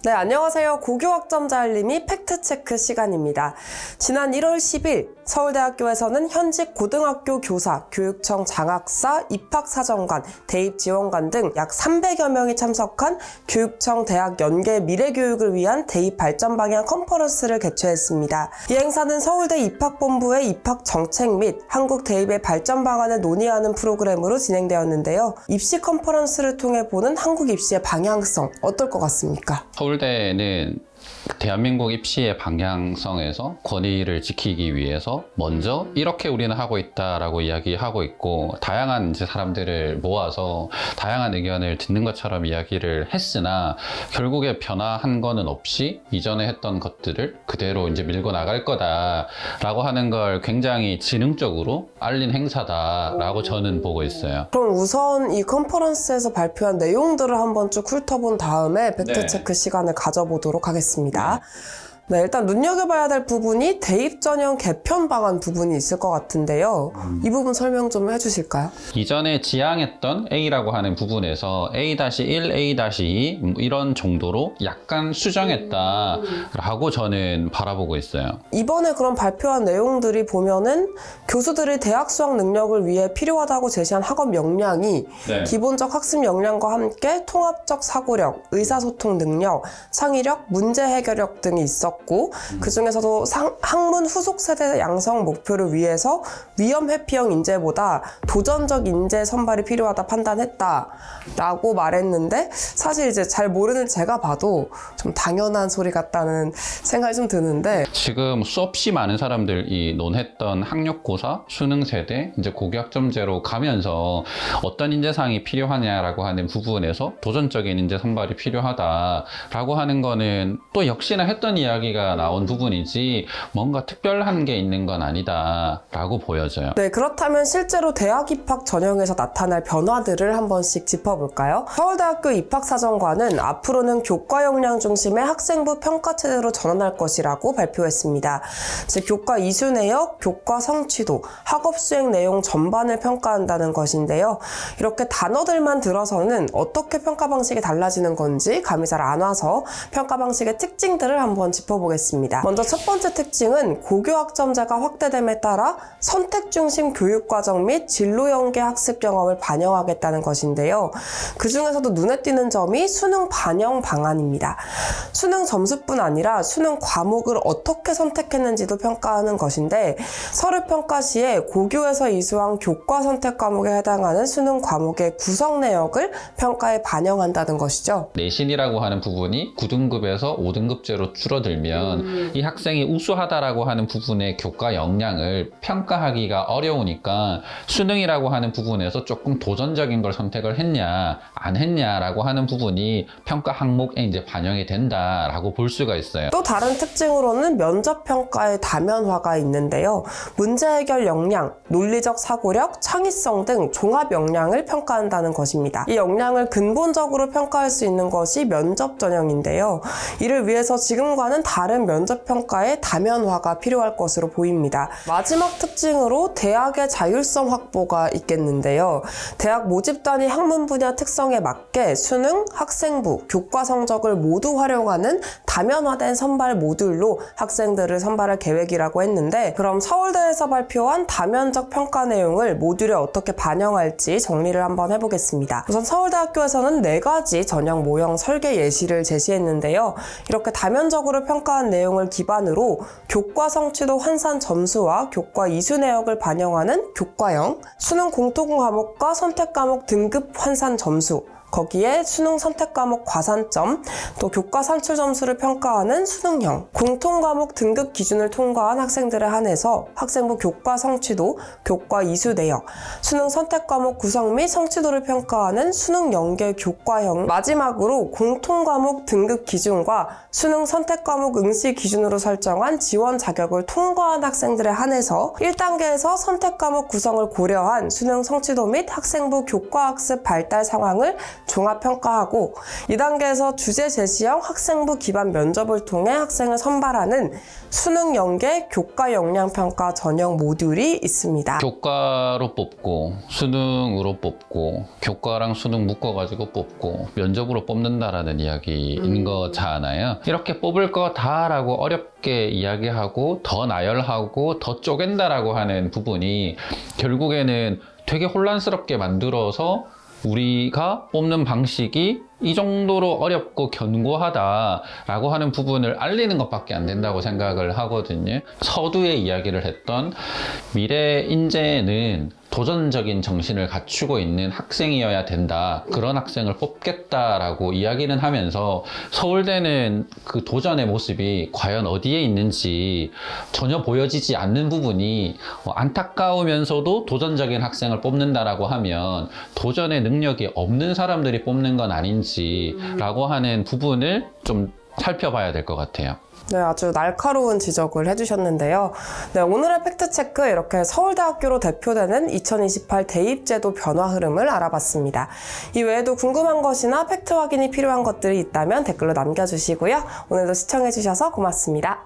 네, 안녕하세요. 고교학점자 알림이 팩트체크 시간입니다. 지난 1월 10일 서울대학교에서는 현직 고등학교 교사, 교육청 장학사, 입학사정관, 대입지원관 등 약 300여 명이 참석한 교육청 대학 연계 미래교육을 위한 대입 발전 방향 컨퍼런스를 개최했습니다. 이 행사는 서울대 입학본부의 입학정책 및 한국 대입의 발전 방안을 논의하는 프로그램으로 진행되었는데요. 입시 컨퍼런스를 통해 보는 한국 입시의 방향성, 어떨 것 같습니까? 서울대는 대한민국 입시의 방향성에서 권위를 지키기 위해서 먼저 이렇게 우리는 하고 있다라고 이야기하고 있고, 다양한 이제 사람들을 모아서 다양한 의견을 듣는 것처럼 이야기를 했으나 결국에 변화한 거는 없이 이전에 했던 것들을 그대로 이제 밀고 나갈 거다라고 하는 걸 굉장히 지능적으로 알린 행사다라고 저는 보고 있어요. 그럼 우선 이 컨퍼런스에서 발표한 내용들을 한번 쭉 훑어본 다음에 팩트체크 시간을 가져보도록 하겠습니다. 네, 일단 눈여겨봐야 될 부분이 대입 전형 개편 방안 부분이 있을 것 같은데요. 이 부분 설명 좀 해주실까요? 이전에 지향했던 A라고 하는 부분에서 A-1, A-2 이런 정도로 약간 수정했다라고 저는 바라보고 있어요. 이번에 그런 발표한 내용들이 보면은 교수들이 대학 수학 능력을 위해 필요하다고 제시한 학업 역량이 기본적 학습 역량과 함께 통합적 사고력, 의사소통 능력, 창의력, 문제 해결력 등이 있었고, 그 중에서도 학문 후속 세대 양성 목표를 위해서 위험 회피형 인재보다 도전적 인재 선발이 필요하다 판단했다라고 말했는데, 사실 이제 잘 모르는 제가 봐도 좀 당연한 소리 같다는 생각이 좀 드는데, 지금 수없이 많은 사람들이 논했던 학력고사, 수능세대, 이제 고교학점제로 가면서 어떤 인재상이 필요하냐라고 하는 부분에서 도전적인 인재 선발이 필요하다라고 하는 거는 또 역시나 했던 이야기가 나온 부분이지 뭔가 특별한 게 있는 건 아니다라고 보여져요. 네, 그렇다면 실제로 대학 입학 전형에서 나타날 변화들을 한 번씩 짚어볼까요? 서울대학교 입학사정관은 앞으로는 교과 역량 중심의 학생부 평가 체제로 전환할 것이라고 발표했습니다. 즉, 교과 이수 내역, 교과 성취도, 학업 수행 내용 전반을 평가한다는 것인데요. 이렇게 단어들만 들어서는 어떻게 평가 방식이 달라지는 건지 감이 잘 안 와서 평가 방식의 특징들을 한번 짚어보겠습니다. 먼저 첫 번째 특징은 고교학점제가 확대됨에 따라 선택 중심 교육과정 및 진로 연계 학습 경험을 반영하겠다는 것인데요. 그 중에서도 눈에 띄는 점이 수능 반영 방안입니다. 수능 점수뿐 아니라 수능 과목을 어떻게 선택했는지도 평가하는 것인데, 서류 평가 시에 고교에서 이수한 교과 선택 과목에 해당하는 수능 과목의 구성 내역을 평가에 반영한다는 것이죠. 내신이라고 하는 부분이 9등급에서 5등급제로 줄어들면 이 학생이 우수하다라고 하는 부분의 교과 역량을 평가하기가 어려우니까 수능이라고 하는 부분에서 조금 도전적인 걸 선택을 했냐 안 했냐라고 하는 부분이 평가 항목에 이제 반영이 된다라고 볼 수가 있어요. 또 다른 특징으로는 면접 평가의 다면화가 있는데요. 문제 해결 역량, 논리적 사고력, 창의성 등 종합 역량을 평가한다는 것입니다. 이 역량을 근본적으로 평가할 수 있는 것이 면접 전형인데요. 이를 위해서 지금과는 다른 면접 평가의 다면화가 필요할 것으로 보입니다. 마지막 특징으로 대학의 자율성 확보가 있겠는데요. 대학 모집 단위 학문 분야 특성에 맞게 수능, 학생부, 교과 성적을 모두 활용하는 다면화된 선발 모듈로 학생들을 선발할 계획이라고 했는데, 그럼 서울대에서 발표한 다면적 평가 내용을 모듈에 어떻게 반영할지 정리를 한번 해보겠습니다. 우선 서울대학교에서는 4가지 전형 모형 설계 예시를 제시했는데요. 이렇게 다면적으로 평가한 내용을 기반으로 교과 성취도 환산 점수와 교과 이수 내역을 반영하는 교과형, 수능 공통 과목과 선택 과목 등급 환산 점수, 거기에 수능 선택 과목 과산점, 또 교과 산출 점수를 평가하는 수능형, 공통 과목 등급 기준을 통과한 학생들에 한해서 학생부 교과 성취도, 교과 이수 내역, 수능 선택 과목 구성 및 성취도를 평가하는 수능 연계 교과형, 마지막으로 공통 과목 등급 기준과 수능 선택 과목 응시 기준으로 설정한 지원 자격을 통과한 학생들에 한해서 1단계에서 선택 과목 구성을 고려한 수능 성취도 및 학생부 교과 학습 발달 상황을 종합평가하고 2단계에서 주제 제시형 학생부 기반 면접을 통해 학생을 선발하는 수능 연계 교과 역량 평가 전형 모듈이 있습니다. 교과로 뽑고 수능으로 뽑고 교과랑 수능 묶어가지고 뽑고 면접으로 뽑는다라는 이야기인 거잖아요. 이렇게 뽑을 거다라고 어렵게 이야기하고 더 나열하고 더 쪼갠다라고 하는 부분이 결국에는 되게 혼란스럽게 만들어서 우리가 뽑는 방식이 이 정도로 어렵고 견고하다라고 하는 부분을 알리는 것밖에 안 된다고 생각을 하거든요. 서두에 이야기를 했던 미래 인재는 도전적인 정신을 갖추고 있는 학생이어야 된다. 그런 학생을 뽑겠다라고 이야기는 하면서 서울대는 그 도전의 모습이 과연 어디에 있는지 전혀 보여지지 않는 부분이 안타까우면서도 도전적인 학생을 뽑는다라고 하면 도전의 능력이 없는 사람들이 뽑는 건 아닌지라고 하는 부분을 좀 살펴봐야 될 것 같아요. 네, 아주 날카로운 지적을 해주셨는데요. 네, 오늘의 팩트체크 이렇게 서울대학교로 대표되는 2028 대입제도 변화 흐름을 알아봤습니다. 이 외에도 궁금한 것이나 팩트 확인이 필요한 것들이 있다면 댓글로 남겨주시고요. 오늘도 시청해주셔서 고맙습니다.